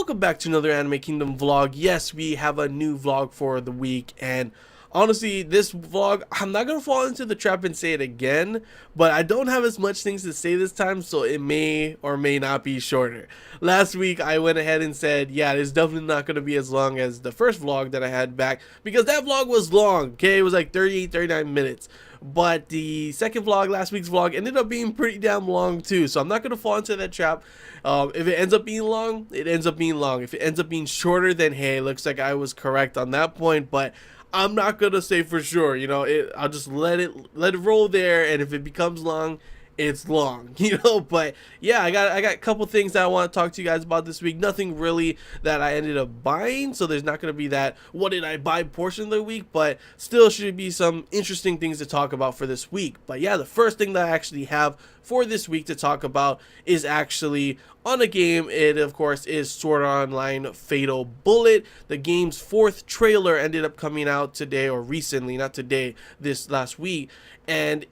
welcome back to another Anime Kingdom vlog. Yes, we have a new vlog for the week, and honestly, this vlog, I'm not gonna fall into the trap and say it again, but I don't have as much things to say this time, so it may or may not be shorter. Last week, I went ahead and said, yeah, it's definitely not gonna be as long as the first vlog that I had back, because that vlog was long, okay? It was like 39 minutes. But the second vlog, last week's vlog, ended up being pretty damn long too. So I'm not going to fall into that trap. If it ends up being long, it ends up being long. If it ends up being shorter, then hey, it looks like I was correct on that point. But I'm not going to say for sure. You know, I'll just let it roll there. And if it becomes long, it's long, you know. But yeah, I got a couple things that I want to talk to you guys about this week. Nothing really that I ended up buying, so there's not going to be that what did I buy portion of the week, but still should be some interesting things to talk about for this week. But yeah, the first thing that I actually have for this week to talk about is actually on a game. It of course is Sword Art Online Fatal Bullet. The game's fourth trailer ended up coming out today, or recently, not today, this last week, and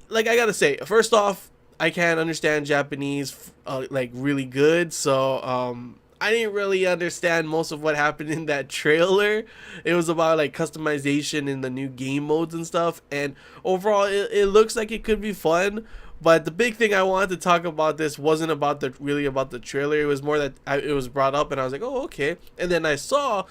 like I gotta say, first off, I can't understand Japanese like really good, so I didn't really understand most of what happened in that trailer. It was about like customization in the new game modes and stuff, and overall it looks like it could be fun. But the big thing I wanted to talk about this wasn't about really about the trailer. It was more that it was brought up and I was like, oh, okay. And then I saw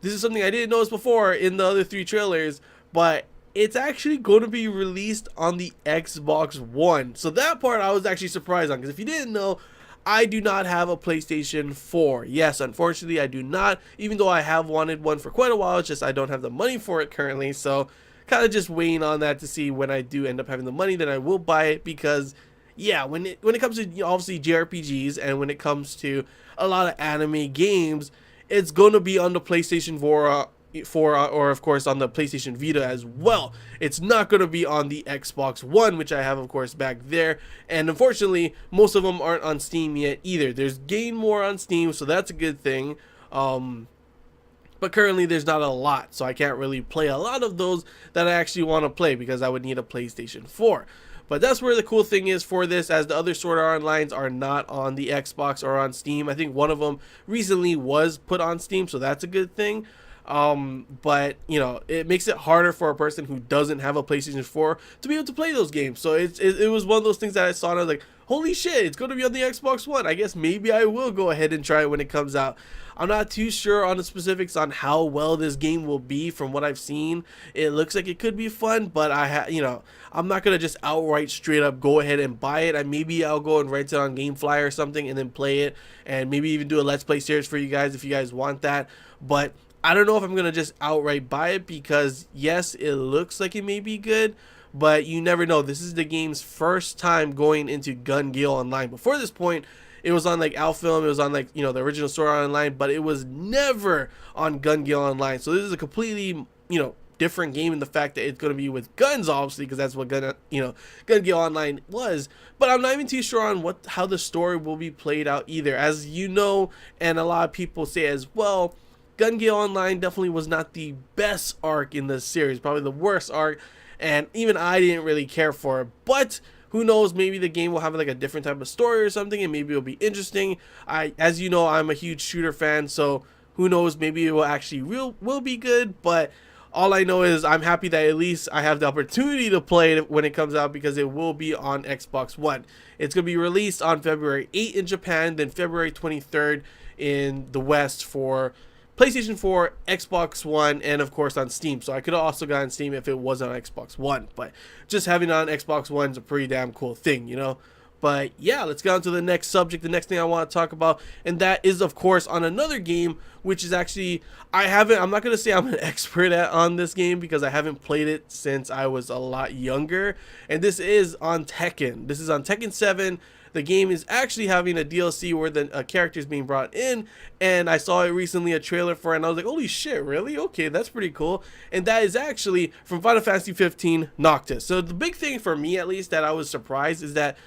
this is something I didn't notice before in the other three trailers, but it's actually going to be released on the Xbox One. So that part I was actually surprised on, because if you didn't know, I do not have a PlayStation 4. Yes, unfortunately I do not, even though I have wanted one for quite a while. It's just I don't have the money for it currently, so kind of just waiting on that to see when I do end up having the money, then I will buy it. Because yeah, when it comes to, you know, obviously JRPGs, and when it comes to a lot of anime games, it's going to be on the PlayStation 4 or of course on the PlayStation Vita as well. It's not going to be on the Xbox One, which I have of course back there, and unfortunately most of them aren't on Steam yet either. There's Gain More on Steam, so that's a good thing, but currently there's not a lot, so I can't really play a lot of those that I actually want to play, because I would need a PlayStation 4. But that's where the cool thing is for this, as the other Sword Art Onlines are not on the Xbox or on Steam. I think one of them recently was put on Steam, so that's a good thing. But you know, it makes it harder for a person who doesn't have a PlayStation 4 to be able to play those games. So it was one of those things that I saw and I was like, holy shit, it's going to be on the Xbox One. I guess maybe I will go ahead and try it when it comes out. I'm not too sure on the specifics on how well this game will be. From what I've seen, it looks like it could be fun, but I'm not gonna just outright straight up go ahead and buy it. Maybe I'll go and rent it on GameFly or something and then play it, and maybe even do a Let's Play series for you guys if you guys want that. But I don't know if I'm gonna just outright buy it, because yes, it looks like it may be good, but you never know. This is the game's first time going into Gun Gale Online. Before this point, it was on like Alfilm, it was on like, you know, the original Sword Art Online, but it was never on Gun Gale Online. So this is a completely, you know, different game in the fact that it's going to be with guns, obviously, because that's what Gun Gale Online was. But I'm not even too sure on how the story will be played out either. As you know, and a lot of people say as well, Gun Gale Online definitely was not the best arc in the series, probably the worst arc, and even I didn't really care for it. But who knows, maybe the game will have like a different type of story or something, and maybe it'll be interesting. As you know, I'm a huge shooter fan, so who knows, maybe it will actually will be good. But all I know is I'm happy that at least I have the opportunity to play it when it comes out, because it will be on Xbox One. It's going to be released on February 8th in Japan, then February 23rd in the West for PlayStation 4, Xbox One, and of course on Steam. So I could have also gotten Steam if it wasn't on Xbox One, but just having it on Xbox One is a pretty damn cool thing, you know. But yeah, let's get on to the next subject, the next thing I want to talk about, and that is of course on another game, which is actually, I'm not going to say I'm an expert on this game, because I haven't played it since I was a lot younger, and this is on Tekken. This is on Tekken 7. The game is actually having a DLC where the character is being brought in, and I saw it recently, a trailer for it, and I was like, holy shit, really? Okay, that's pretty cool. And that is actually from Final Fantasy 15 Noctis. So the big thing for me, at least, that I was surprised is that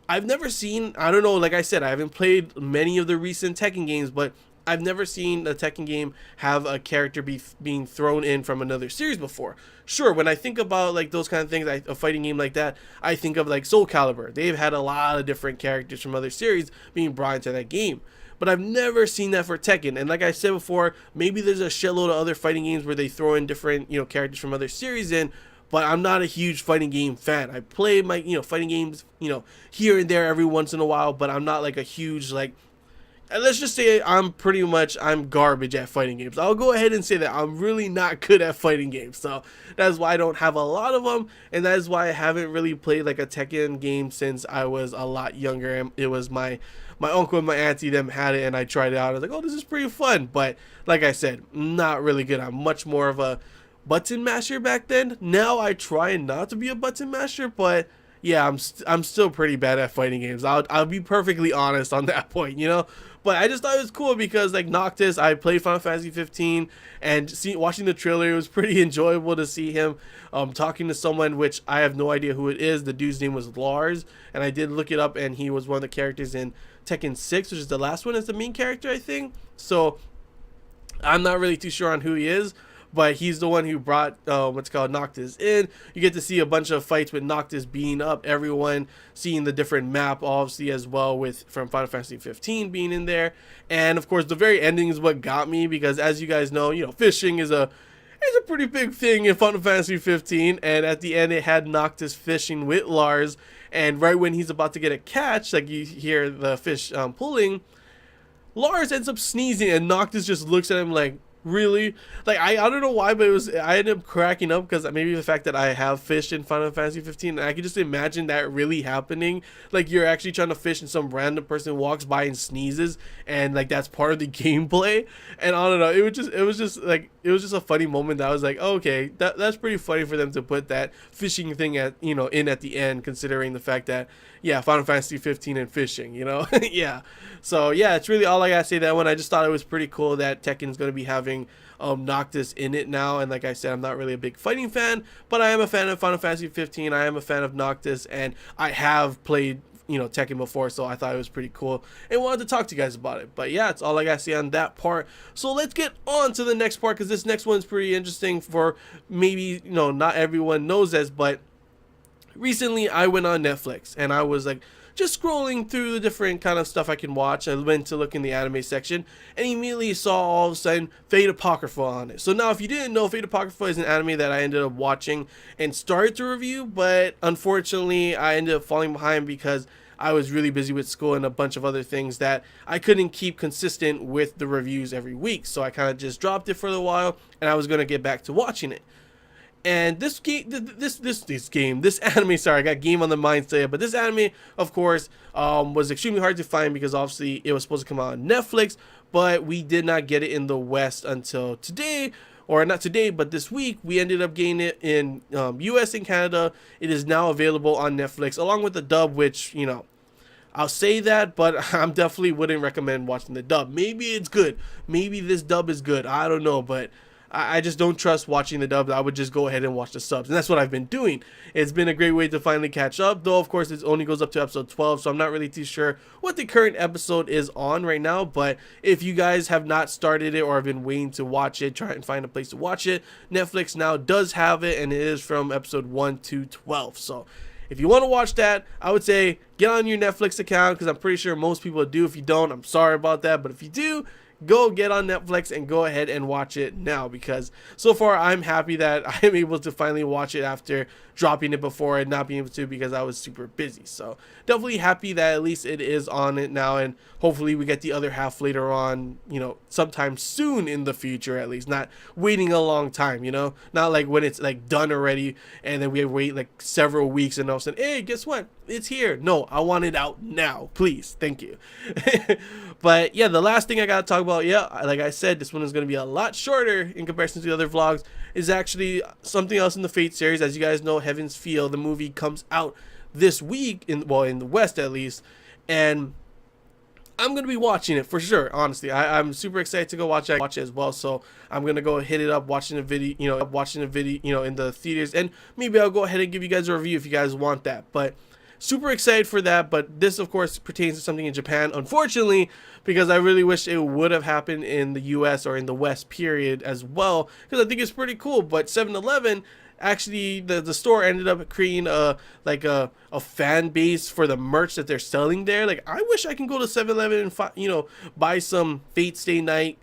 I've never seen, I don't know, like I said, I haven't played many of the recent Tekken games, but I've never seen a Tekken game have a character being thrown in from another series before. Sure, when I think about like those kind of things, a fighting game like that, I think of like Soul Calibur. They've had a lot of different characters from other series being brought into that game. but I've never seen that for Tekken. And like I said before, maybe there's a shitload of other fighting games where they throw in different, characters from other series in, but I'm not a huge fighting game fan. I play my, fighting games, here and there every once in a while, but I'm not like a huge, like, let's just say I'm garbage at fighting games. I'll go ahead and say that I'm really not good at fighting games. So that's why I don't have a lot of them, and that is why I haven't really played like a Tekken game since I was a lot younger. And it was my uncle and my auntie them had it, and I tried it out. I was like, oh, this is pretty fun. But like I said, not really good. I'm much more of a button masher back then. Now I try not to be a button masher, but yeah, I'm still pretty bad at fighting games. I'll be perfectly honest on that point, But I just thought it was cool because like Noctis, I played Final Fantasy 15, and watching the trailer, it was pretty enjoyable to see him talking to someone, which I have no idea who it is. The dude's name was Lars, and I did look it up, and he was one of the characters in Tekken 6, which is the last one as the main character, I think. So I'm not really too sure on who he is, but he's the one who brought Noctis in. You get to see a bunch of fights with Noctis beating up everyone, seeing the different map obviously as well, with from Final Fantasy 15 being in there. And of course the very ending is what got me, because as you guys know, fishing is a pretty big thing in Final Fantasy 15, and at the end it had Noctis fishing with Lars, and right when he's about to get a catch, like you hear the fish pulling, Lars ends up sneezing, and Noctis just looks at him like, really? Like, I don't know why, but I ended up cracking up because maybe the fact that I have fished in Final Fantasy 15, and I can just imagine that really happening. Like, you're actually trying to fish and some random person walks by and sneezes, and like that's part of the gameplay. And I don't know, it was just a funny moment that I was like, oh, okay, that's pretty funny for them to put that fishing thing in at the end, considering the fact that, yeah, Final Fantasy 15 and fishing, yeah. So yeah, it's really all I gotta say that one. I just thought it was pretty cool that Tekken's gonna be having Noctis in it now, and like I said, I'm not really a big fighting fan, but I am a fan of Final Fantasy 15. I am a fan of Noctis, and I have played Tekken before, so I thought it was pretty cool and wanted to talk to you guys about it. But yeah, it's all I gotta say on that part. So let's get on to the next part, because this next one's pretty interesting for maybe not everyone knows this, but recently I went on Netflix and I was like just scrolling through the different kind of stuff I can watch. I went to look in the anime section and immediately saw all of a sudden Fate Apocrypha on it. So now, if you didn't know, Fate Apocrypha is an anime that I ended up watching and started to review, but unfortunately I ended up falling behind because I was really busy with school and a bunch of other things that I couldn't keep consistent with the reviews every week. So I kind of just dropped it for a while, and I was going to get back to watching it. And this anime, sorry, I got game on the mind today, but this anime, of course, was extremely hard to find because obviously it was supposed to come out on Netflix, but we did not get it in the West until today, or not today, but this week. We ended up getting it in US and Canada. It is now available on Netflix, along with the dub, which, I'll say that, but I definitely wouldn't recommend watching the dub. Maybe it's good. Maybe this dub is good. I don't know, but I just don't trust watching the dub. I would just go ahead and watch the subs, and that's what I've been doing. It's been a great way to finally catch up, though of course it only goes up to episode 12, so I'm not really too sure what the current episode is on right now. But if you guys have not started it or have been waiting to watch it, try and find a place to watch it. Netflix now does have it, and it is from episode 1 to 12. So if you want to watch that, I would say get on your Netflix account, because I'm pretty sure most people do. If you don't, I'm sorry about that, but if you do, go get on Netflix and go ahead and watch it now, because so far I'm happy that I am able to finally watch it after dropping it before and not being able to because I was super busy. So definitely happy that at least it is on it now, and hopefully we get the other half later on, sometime soon in the future, at least, not waiting a long time, not like when it's like done already and then we wait like several weeks and all of a sudden, hey, guess what, it's here. No, I want it out now, please, thank you. But yeah, the last thing I gotta talk about, yeah, like I said, this one is going to be a lot shorter in comparison to the other vlogs, is actually something else in the Fate series. As you guys know, Heaven's Feel, the movie, comes out this week, in the West at least, and I'm going to be watching it for sure, honestly. I'm super excited to go watch it as well, so I'm going to go hit it up, watching the video, in the theaters, and maybe I'll go ahead and give you guys a review if you guys want that. But super excited for that. But this, of course, pertains to something in Japan, unfortunately, because I really wish it would have happened in the US or in the West period as well, because I think it's pretty cool. But 7-Eleven actually the store ended up creating a fan base for the merch that they're selling there. Like, I wish I can go to 7-Eleven and buy some Fate Stay Night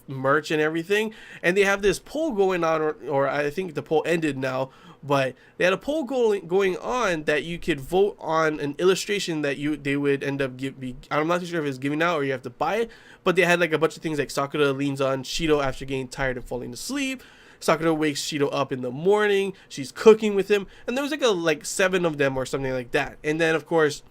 merch and everything. And they have this poll going on, or I think the poll ended now, but they had a poll going on that you could vote on an illustration that they would end up I'm not too sure if it's giving out or you have to buy it, but they had like a bunch of things like Sakura leans on Shido after getting tired and falling asleep. Sakura wakes Shido up in the morning. She's cooking with him, and there was like 7 of them or something like that. And then of course,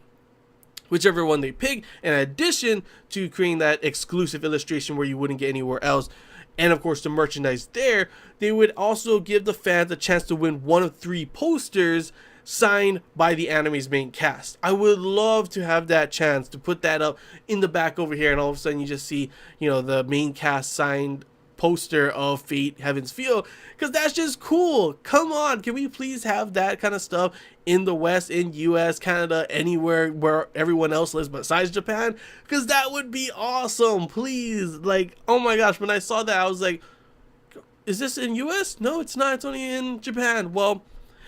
whichever one they pick, in addition to creating that exclusive illustration where you wouldn't get anywhere else, and of course the merchandise there, they would also give the fans a chance to win one of 3 posters signed by the anime's main cast. I would love to have that chance to put that up in the back over here, and all of a sudden you just see the main cast signed poster of Fate Heaven's Feel, because that's just cool. Come on, can we please have that kind of stuff in the West, in US, Canada, anywhere where everyone else lives besides Japan? Because that would be awesome. Please, like, oh my gosh, when I saw that I was like, is this in US? No, it's not. It's only in Japan. Well,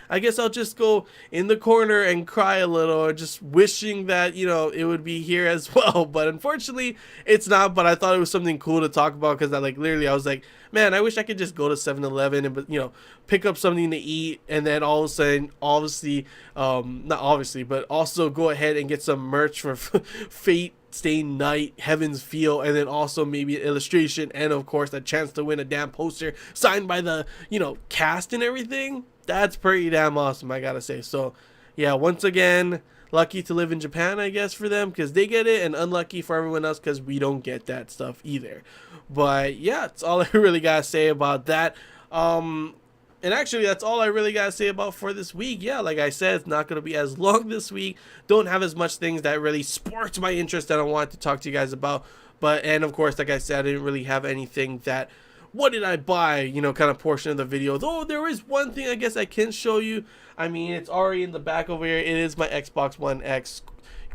I guess I'll just go in the corner and cry a little, just wishing that, it would be here as well. But unfortunately, it's not. But I thought it was something cool to talk about, because literally I was like, man, I wish I could just go to 7-Eleven and, pick up something to eat, and then all of a sudden, obviously, not obviously, but also go ahead and get some merch for Fate Stay Night Heaven's Feel, and then also maybe an illustration, and of course a chance to win a damn poster signed by the cast and everything. That's pretty damn awesome, I gotta say. So yeah, once again, lucky to live in Japan, I guess, for them, because they get it, and unlucky for everyone else because we don't get that stuff either. But yeah, that's all I really gotta say about that. And actually, that's all I really gotta say about for this week. Yeah, like I said, it's not gonna be as long this week. Don't have as much things that really sparked my interest that I wanted to talk to you guys about. And of course, like I said, I didn't really have anything that, what did I buy, kind of portion of the video. Though there is one thing I guess I can show you. I mean, it's already in the back over here. It is my Xbox One X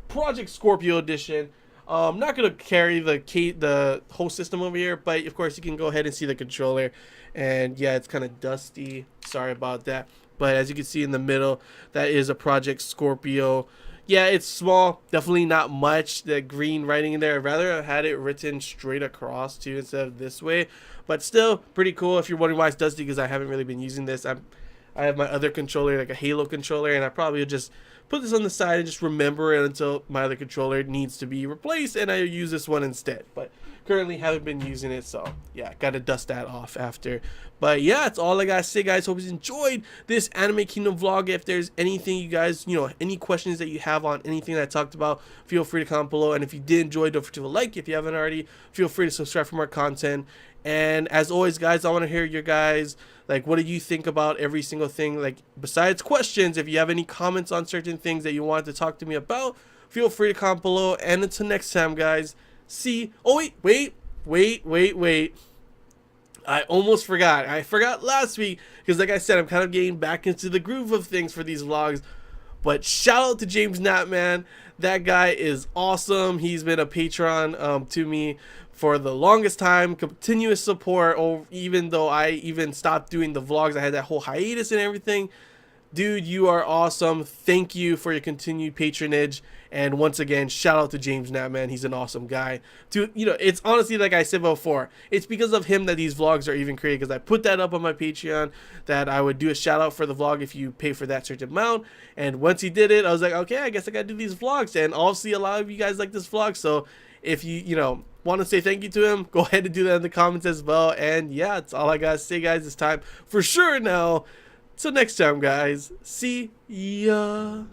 Project Scorpio Edition. I'm not going to carry the whole system over here, but of course you can go ahead and see the controller. And yeah, it's kind of dusty. Sorry about that. But as you can see in the middle, that is a Project Scorpio. Yeah, it's small, definitely not much. The green writing in there, I'd rather have had it written straight across too instead of this way. But still, pretty cool. If you're wondering why it's dusty, because I haven't really been using this. I have my other controller, like a Halo controller, and I probably would just put this on the side and just remember it until my other controller needs to be replaced, and I use this one instead. But currently haven't been using it, so yeah, gotta dust that off after. But yeah, that's all I gotta say, guys. Hope you enjoyed this Anime Kingdom vlog. If there's anything you guys, any questions that you have on anything that I talked about, feel free to comment below. And if you did enjoy, don't forget to like. If you haven't already, feel free to subscribe for more content. And as always, guys, I want to hear your guys, like, what do you think about every single thing? Like, besides questions, if you have any comments on certain things that you want to talk to me about, feel free to comment below. And until next time, guys, see. Oh, wait. I almost forgot. I forgot last week, because like I said, I'm kind of getting back into the groove of things for these vlogs. But shout out to James Knapman. That guy is awesome. He's been a patron to me for the longest time, continuous support. Or even though I even stopped doing the vlogs, I had that whole hiatus and everything. Dude, you are awesome. Thank you for your continued patronage. And once again, shout out to James Knapman. He's an awesome guy. It's honestly, like I said before, it's because of him that these vlogs are even created, because I put that up on my Patreon that I would do a shout out for the vlog if you pay for that certain amount. And once he did it, I was like, okay, I guess I gotta do these vlogs. And obviously a lot of you guys like this vlog, so if you want to say thank you to him, go ahead and do that in the comments as well. And yeah, that's all I gotta say, guys, this time for sure. Now, till next time, guys, see ya.